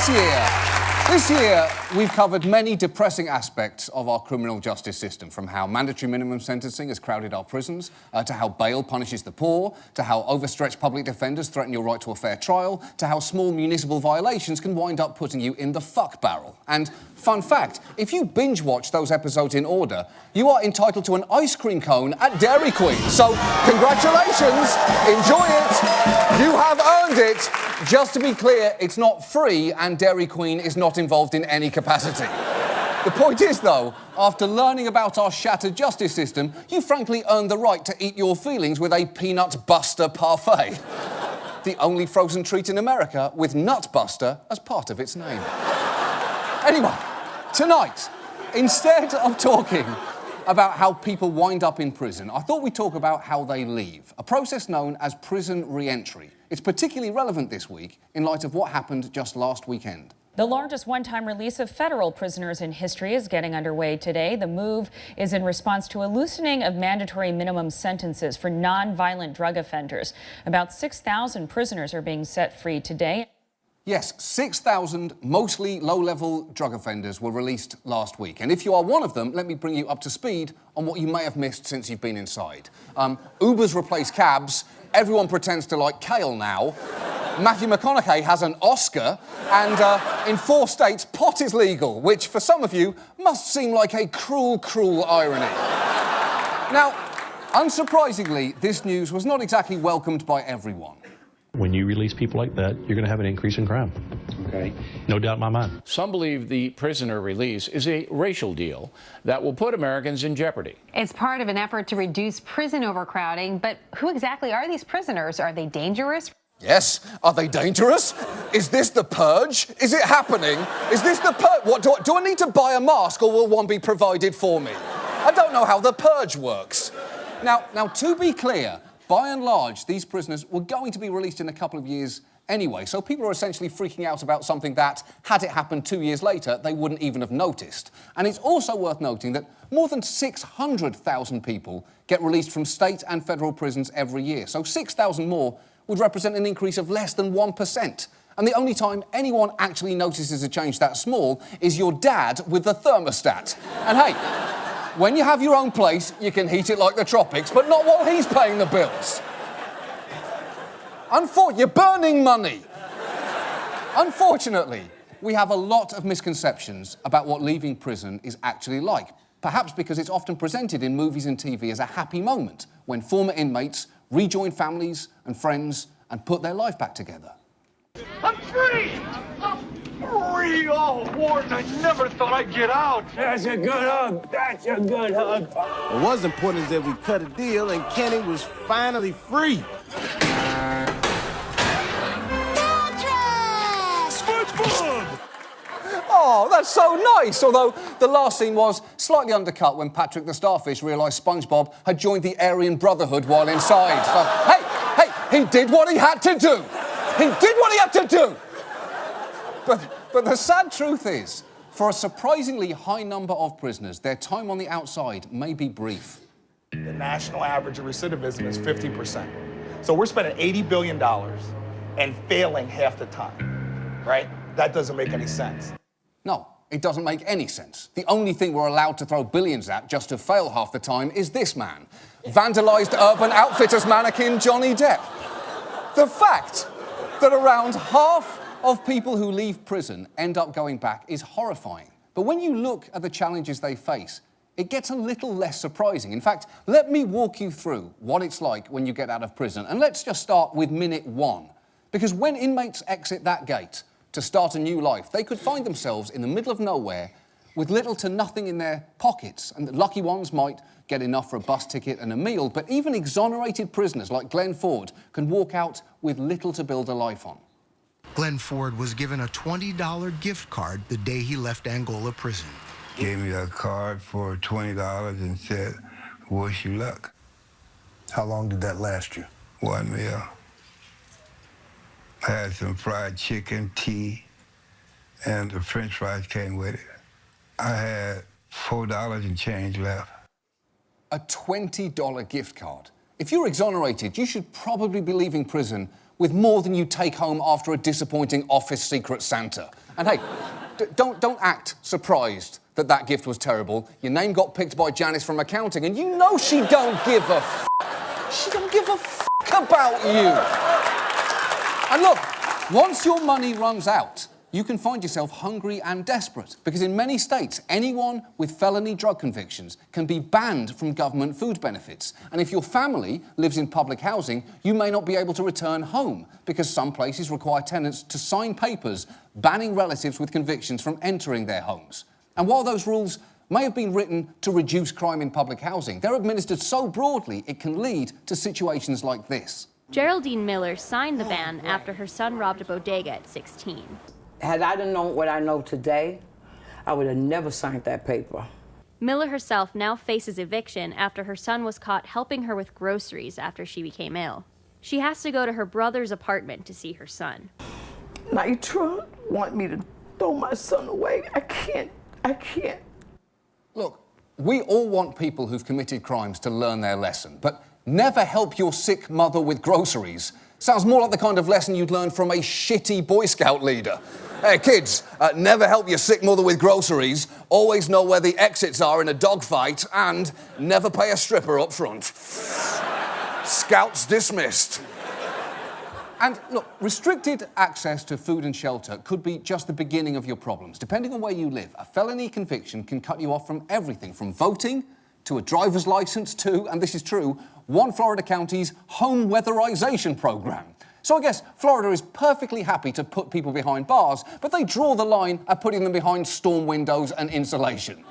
This year, we've covered many depressing aspects of our criminal justice system, from how mandatory minimum sentencing has crowded our prisons, to how bail punishes the poor, to how overstretched public defenders threaten your right to a fair trial, to how small municipal violations can wind up putting you in the fuck barrel. And fun fact, if you binge watch those episodes in order, you are entitled to an ice cream cone at Dairy Queen. So, congratulations, enjoy it, you have earned it. Just to be clear, it's not free, and Dairy Queen is not involved in any capacity. The point is, though, after learning about our shattered justice system, you frankly earned the right to eat your feelings with a peanut buster parfait. The only frozen treat in America with nut buster as part of its name. Anyway, tonight, instead of talking about how people wind up in prison, I thought we'd talk about how they leave, a process known as prison re-entry. It's particularly relevant this week in light of what happened just last weekend. The largest one-time release of federal prisoners in history is getting underway today. The move is in response to a loosening of mandatory minimum sentences for non-violent drug offenders. About 6,000 prisoners are being set free today. Yes, 6,000 mostly low-level drug offenders were released last week. And if you are one of them, let me bring you up to speed on what you may have missed since you've been inside. Ubers replace cabs, everyone pretends to like kale now, Matthew McConaughey has an Oscar, and in 4 states, pot is legal, which for some of you must seem like a cruel, cruel irony. Now, unsurprisingly, this news was not exactly welcomed by everyone. When you release people like that, you're going to have an increase in crime. Okay. No doubt in my mind. Some believe the prisoner release is a racial deal that will put Americans in jeopardy. It's part of an effort to reduce prison overcrowding, but who exactly are these prisoners? Are they dangerous? Yes. Are they dangerous? Is this the purge? Is it happening? Is this the purge? What, do I need to buy a mask, or will one be provided for me? I don't know how the purge works. Now, to be clear, by and large, these prisoners were going to be released in a couple of years anyway, so people are essentially freaking out about something that, had it happened 2 years later, they wouldn't even have noticed. And it's also worth noting that more than 600,000 people get released from state and federal prisons every year, so 6,000 more would represent an increase of less than 1%. And the only time anyone actually notices a change that small is your dad with the thermostat. And hey, when you have your own place, you can heat it like the tropics, but not while he's paying the bills. You're burning money. Unfortunately, we have a lot of misconceptions about what leaving prison is actually like, perhaps because it's often presented in movies and TV as a happy moment when former inmates rejoin families and friends and put their life back together. I'm free! I'm free! Oh, Warden, I never thought I'd get out. That's a good hug. That's a good hug. What's important is that we cut a deal and Kenny was finally free. Oh, that's so nice, although the last scene was slightly undercut when Patrick the Starfish realised SpongeBob had joined the Aryan Brotherhood while inside. So, hey, he did what he had to do. He did what he had to do. But the sad truth is, for a surprisingly high number of prisoners, their time on the outside may be brief. The national average of recidivism is 50%. So we're spending $80 billion and failing half the time, right? That doesn't make any sense. No, it doesn't make any sense. The only thing we're allowed to throw billions at just to fail half the time is this man, vandalised Urban Outfitters mannequin Johnny Depp. The fact that around half of people who leave prison end up going back is horrifying. But when you look at the challenges they face, it gets a little less surprising. In fact, let me walk you through what it's like when you get out of prison. And let's just start with minute 1. Because when inmates exit that gate to start a new life, they could find themselves in the middle of nowhere with little to nothing in their pockets. And the lucky ones might get enough for a bus ticket and a meal, but even exonerated prisoners like Glenn Ford can walk out with little to build a life on. Glenn Ford was given a $20 gift card the day he left Angola prison. Gave me a card for $20 and said, wish you luck. How long did that last you? 1 meal. I had some fried chicken, tea, and the french fries came with it. I had $4 and change left. A $20 gift card. If you're exonerated, you should probably be leaving prison with more than you take home after a disappointing office Secret Santa. And hey, don't act surprised that that gift was terrible. Your name got picked by Janice from accounting, and you know she don't give a f***. She don't give a f*** about you. And look, once your money runs out, you can find yourself hungry and desperate, because in many states, anyone with felony drug convictions can be banned from government food benefits. And if your family lives in public housing, you may not be able to return home, because some places require tenants to sign papers banning relatives with convictions from entering their homes. And while those rules may have been written to reduce crime in public housing, they're administered so broadly it can lead to situations like this. Geraldine Miller signed the ban after her son robbed a bodega at 16. Had I known what I know today, I would have never signed that paper. Miller herself now faces eviction after her son was caught helping her with groceries after she became ill. She has to go to her brother's apartment to see her son. Nitra want me to throw my son away. I can't. Look, we all want people who've committed crimes to learn their lesson, but never help your sick mother with groceries sounds more like the kind of lesson you'd learn from a shitty Boy Scout leader. Hey, kids, never help your sick mother with groceries, always know where the exits are in a dogfight, and never pay a stripper up front. Scouts dismissed. And look, restricted access to food and shelter could be just the beginning of your problems. Depending on where you live, a felony conviction can cut you off from everything from voting to a driver's license to, and this is true, one Florida county's home weatherization program. So I guess Florida is perfectly happy to put people behind bars, but they draw the line at putting them behind storm windows and insulation.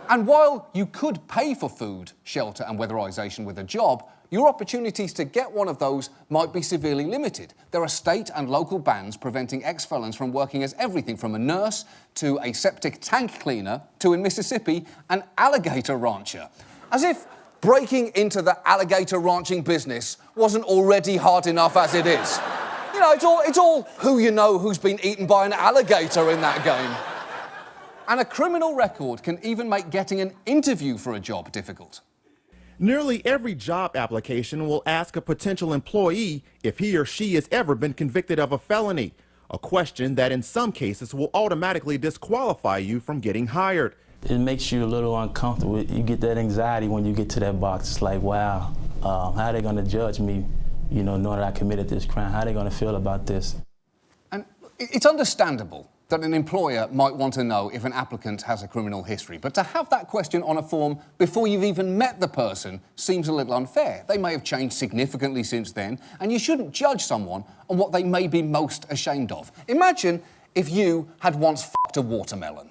And while you could pay for food, shelter and weatherization with a job, your opportunities to get one of those might be severely limited. There are state and local bans preventing ex-felons from working as everything from a nurse to a septic tank cleaner to, in Mississippi, an alligator rancher. As if breaking into the alligator ranching business wasn't already hard enough as it is. You know, it's all who you know who's been eaten by an alligator in that game. And a criminal record can even make getting an interview for a job difficult. Nearly every job application will ask a potential employee if he or she has ever been convicted of a felony, a question that in some cases will automatically disqualify you from getting hired. It makes you a little uncomfortable. You get that anxiety when you get to that box. It's like, wow, how are they going to judge me, knowing that I committed this crime? How are they going to feel about this? And it's understandable that an employer might want to know if an applicant has a criminal history, but to have that question on a form before you've even met the person seems a little unfair. They may have changed significantly since then, and you shouldn't judge someone on what they may be most ashamed of. Imagine if you had once fucked a watermelon.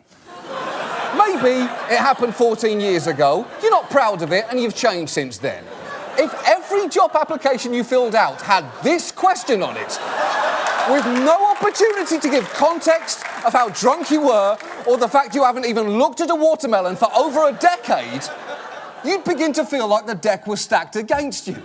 Maybe it happened 14 years ago, you're not proud of it, and you've changed since then. If every job application you filled out had this question on it, with no opportunity to give context of how drunk you were or the fact you haven't even looked at a watermelon for over a decade, you'd begin to feel like the deck was stacked against you.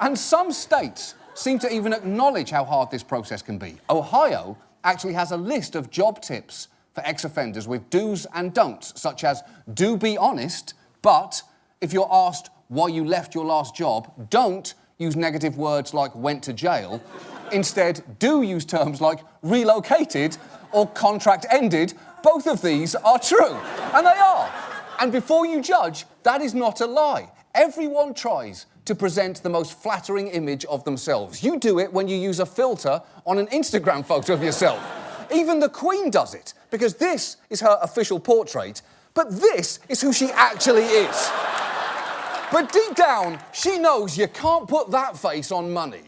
And some states seem to even acknowledge how hard this process can be. Ohio actually has a list of job tips for ex-offenders with do's and don'ts, such as do be honest, but if you're asked why you left your last job, don't use negative words like went to jail. Instead, do use terms like relocated or contract ended. Both of these are true, and they are. And before you judge, that is not a lie. Everyone tries to present the most flattering image of themselves. You do it when you use a filter on an Instagram photo of yourself. Even the Queen does it, because this is her official portrait, but this is who she actually is. But deep down, she knows you can't put that face on money.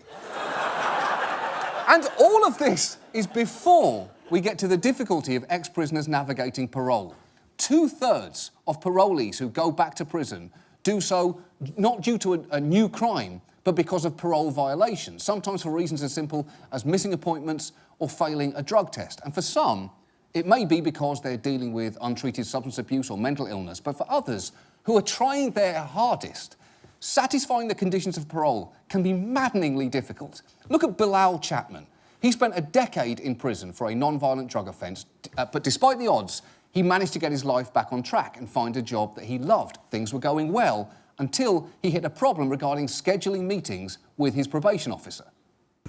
And all of this is before we get to the difficulty of ex-prisoners navigating parole. 2/3 of parolees who go back to prison do so not due to a new crime, but because of parole violations, sometimes for reasons as simple as missing appointments or failing a drug test. And for some, it may be because they're dealing with untreated substance abuse or mental illness, but for others who are trying their hardest, satisfying the conditions of parole can be maddeningly difficult. Look at Bilal Chatman. He spent a decade in prison for a non-violent drug offence, but despite the odds, he managed to get his life back on track and find a job that he loved. Things were going well until he hit a problem regarding scheduling meetings with his probation officer.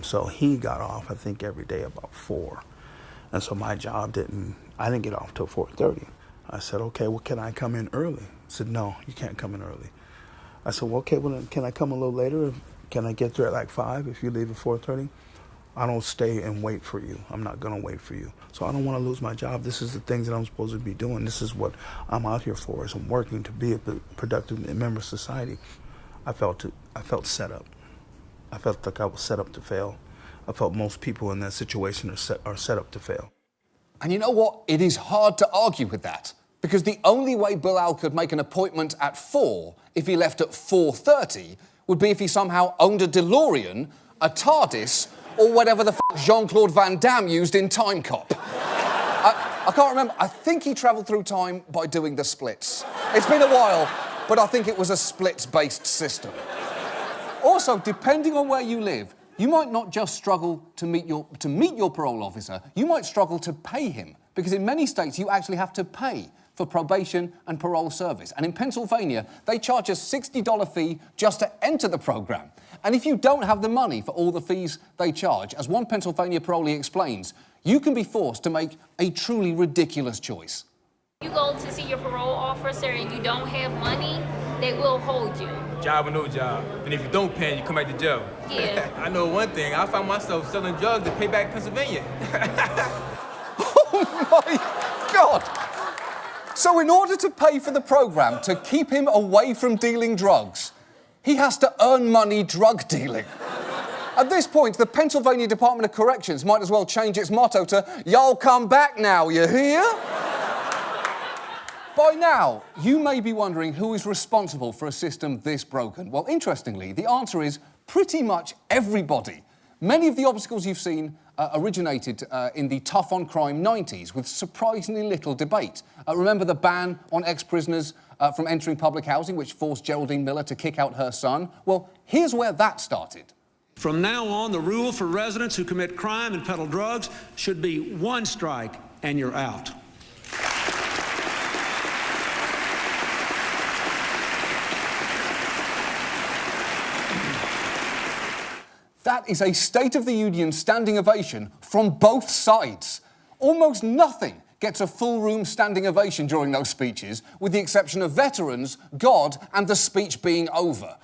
So he got off, I think, every day about 4. And so my job I didn't get off till 4:30. I said, okay, well, can I come in early? He said, no, you can't come in early. I said, well, okay, well, then can I come a little later? Can I get there at like 5 if you leave at 4:30? I don't stay and wait for you. I'm not gonna wait for you. So I don't wanna lose my job. This is the things that I'm supposed to be doing. This is what I'm out here for, is I'm working to be a productive member of society. I felt set up. I felt like I was set up to fail. I felt most people in that situation are set up to fail. And you know what? It is hard to argue with that, because the only way Bilal could make an appointment at 4 if he left at 4:30 would be if he somehow owned a DeLorean, a TARDIS, or whatever the Jean-Claude Van Damme used in Time Cop. I can't remember. I think he travelled through time by doing the splits. It's been a while, but I think it was a splits-based system. Also, depending on where you live, you might not just struggle to meet your parole officer, you might struggle to pay him, because in many states you actually have to pay for probation and parole service. And in Pennsylvania, they charge a $60 fee just to enter the program. And if you don't have the money for all the fees they charge, as one Pennsylvania parolee explains, you can be forced to make a truly ridiculous choice. You go to see your parole officer and you don't have money, they will hold you. Job or no job. And if you don't pay, you come back to jail. Yeah. I know one thing. I found myself selling drugs to pay back Pennsylvania. Oh my God! So in order to pay for the program, to keep him away from dealing drugs, he has to earn money drug dealing. At this point, the Pennsylvania Department of Corrections might as well change its motto to, "Y'all come back now, you hear?" By now, you may be wondering who is responsible for a system this broken. Well, interestingly, the answer is pretty much everybody. Many of the obstacles you've seen originated in the tough-on-crime 90s with surprisingly little debate. Remember the ban on ex-prisoners from entering public housing, which forced Geraldine Miller to kick out her son? Well, here's where that started. From now on, the rule for residents who commit crime and peddle drugs should be one strike and you're out. That is a State of the Union standing ovation from both sides. Almost nothing gets a full room standing ovation during those speeches, with the exception of veterans, God, and the speech being over.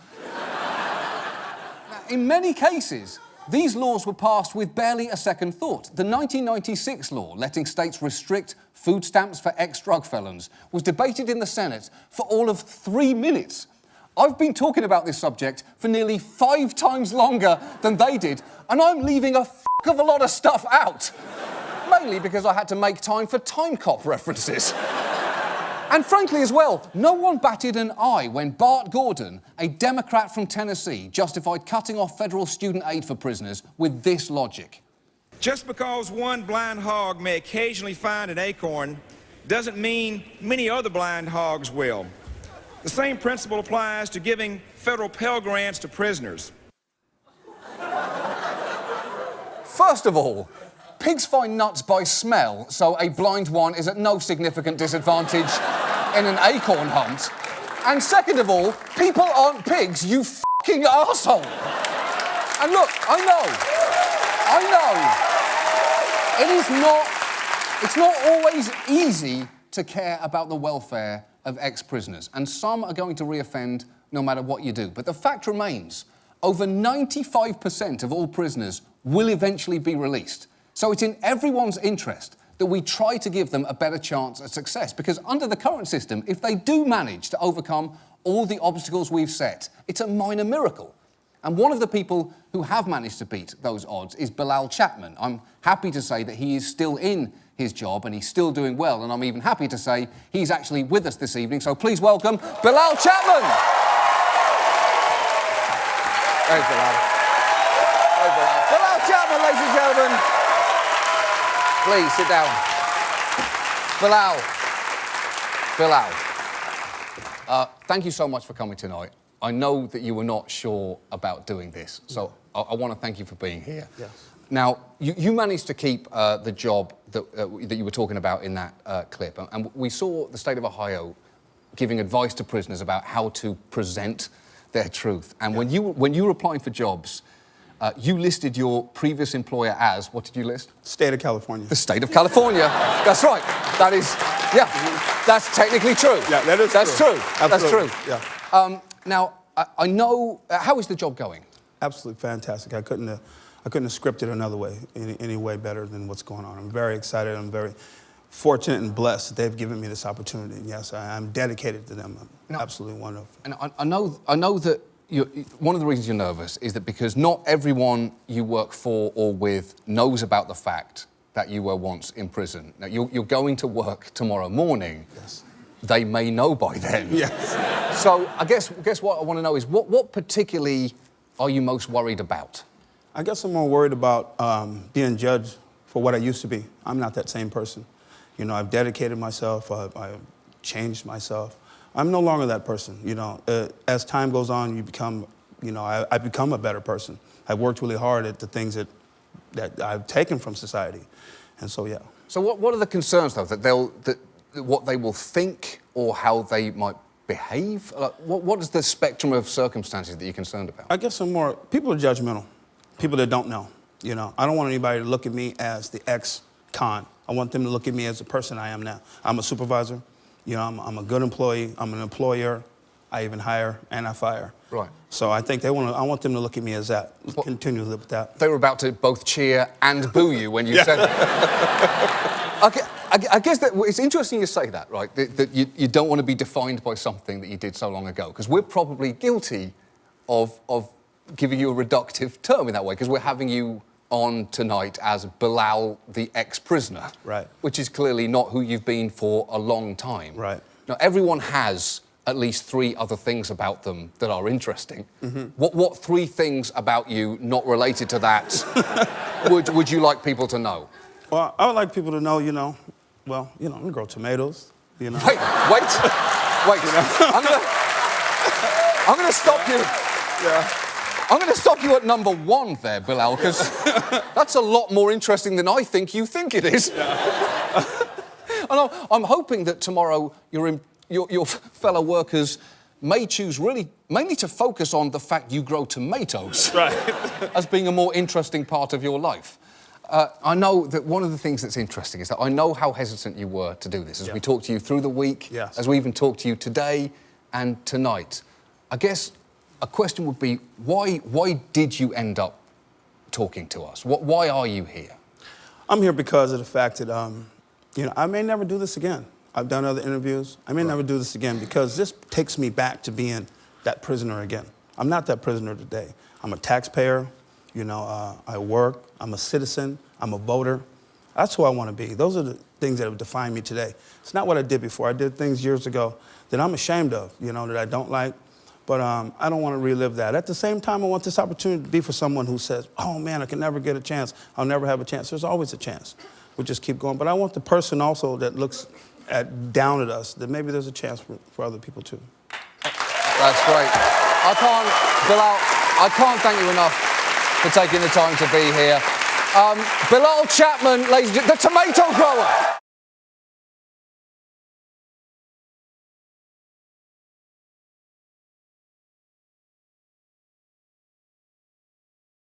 Now, in many cases, these laws were passed with barely a second thought. The 1996 law letting states restrict food stamps for ex-drug felons was debated in the Senate for all of 3 minutes. I've been talking about this subject for nearly 5 times longer than they did, and I'm leaving a of a lot of stuff out. Mainly because I had to make time for Time Cop references. And frankly as well, no one batted an eye when Bart Gordon, a Democrat from Tennessee, justified cutting off federal student aid for prisoners with this logic. Just because one blind hog may occasionally find an acorn doesn't mean many other blind hogs will. The same principle applies to giving federal Pell Grants to prisoners. First of all, pigs find nuts by smell, so a blind one is at no significant disadvantage in an acorn hunt. And second of all, people aren't pigs, you fucking arsehole. And look, I know, it's not always easy to care about the welfare of ex-prisoners, and some are going to reoffend no matter what you do. But the fact remains, over 95% of all prisoners will eventually be released. So it's in everyone's interest that we try to give them a better chance at success, because under the current system, if they do manage to overcome all the obstacles we've set, it's a minor miracle. And one of the people who have managed to beat those odds is Bilal Chatman. I'm happy to say that he is still in his job and he's still doing well, and I'm even happy to say he's actually with us this evening, so please welcome Bilal Chatman! There's Bilal. There's Bilal. Bilal Chatman, ladies and gentlemen. Please, sit down. Bilal, thank you so much for coming tonight. I know that you were not sure about doing this, so I want to thank you for being here. Yes. Now, you managed to keep the job that you were talking about in that clip, and we saw the state of Ohio giving advice to prisoners about how to present their truth. And when you were applying for jobs, You listed your previous employer as, what did you list? State of California. The state of California. That's right. That is, yeah, that's technically true. Yeah, that is That's true. Absolutely. That's true. Yeah. Now, I know, how is the job going? Absolutely fantastic. I couldn't have scripted another way, any way better than what's going on. I'm very excited. I'm very fortunate and blessed that they've given me this opportunity. And yes, I'm dedicated to them. Absolutely wonderful. And I know that one of the reasons you're nervous is that because not everyone you work for or with knows about the fact that you were once in prison. Now, you're going to work tomorrow morning. Yes. They may know by then. Yes. So I guess what I want to know is what particularly are you most worried about? I guess I'm more worried about being judged for what I used to be. I'm not that same person. You know, I've dedicated myself. I've changed myself. I'm no longer that person. You know, as time goes on, you become, you know, I become a better person. I've worked really hard at the things that I've taken from society, and so yeah. So what are the concerns though that what they will think or how they might behave? What is the spectrum of circumstances that you're concerned about? I guess people are judgmental. People that don't know. You know, I don't want anybody to look at me as the ex-con. I want them to look at me as the person I am now. I'm a supervisor. You know, I'm a good employee. I'm an employer. I even hire and I fire. Right. So I think I want them to look at me as that. Continue to live with that. They were about to both cheer and boo you when you said that. Okay, I guess that it's interesting you say that, right? That you don't want to be defined by something that you did so long ago, because we're probably guilty of giving you a reductive term in that way, because we're having you on tonight as Bilal, the ex-prisoner. Right. Which is clearly not who you've been for a long time. Right. Now, everyone has at least 3 other things about them that are interesting. Mm-hmm. What 3 things about you not related to that would you like people to know? Well, I would like people to know, I'm gonna grow tomatoes, you know. Wait. You know? I'm gonna stop you. Yeah. I'm going to stop you at number 1 there, Bilal, because that's a lot more interesting than I think you think it is. Yeah. And I'm hoping that tomorrow your fellow workers may choose mainly to focus on the fact you grow tomatoes as being a more interesting part of your life. I know that one of the things that's interesting is that I know how hesitant you were to do this as we talked to you through the week, as we even talked to you today and tonight. I guess a question would be, why did you end up talking to us? Why are you here? I'm here because of the fact that, I may never do this again. I've done other interviews. I may never do this again because this takes me back to being that prisoner again. I'm not that prisoner today. I'm a taxpayer. I work. I'm a citizen. I'm a voter. That's who I want to be. Those are the things that have defined me today. It's not what I did before. I did things years ago that I'm ashamed of, that I don't like. But I don't want to relive that. At the same time, I want this opportunity to be for someone who says, oh, man, I can never get a chance. I'll never have a chance. There's always a chance. We'll just keep going. But I want the person also that looks down at us, that maybe there's a chance for other people, too. That's great. Bilal, I can't thank you enough for taking the time to be here. Bilal Chatman, ladies and gentlemen, the tomato grower.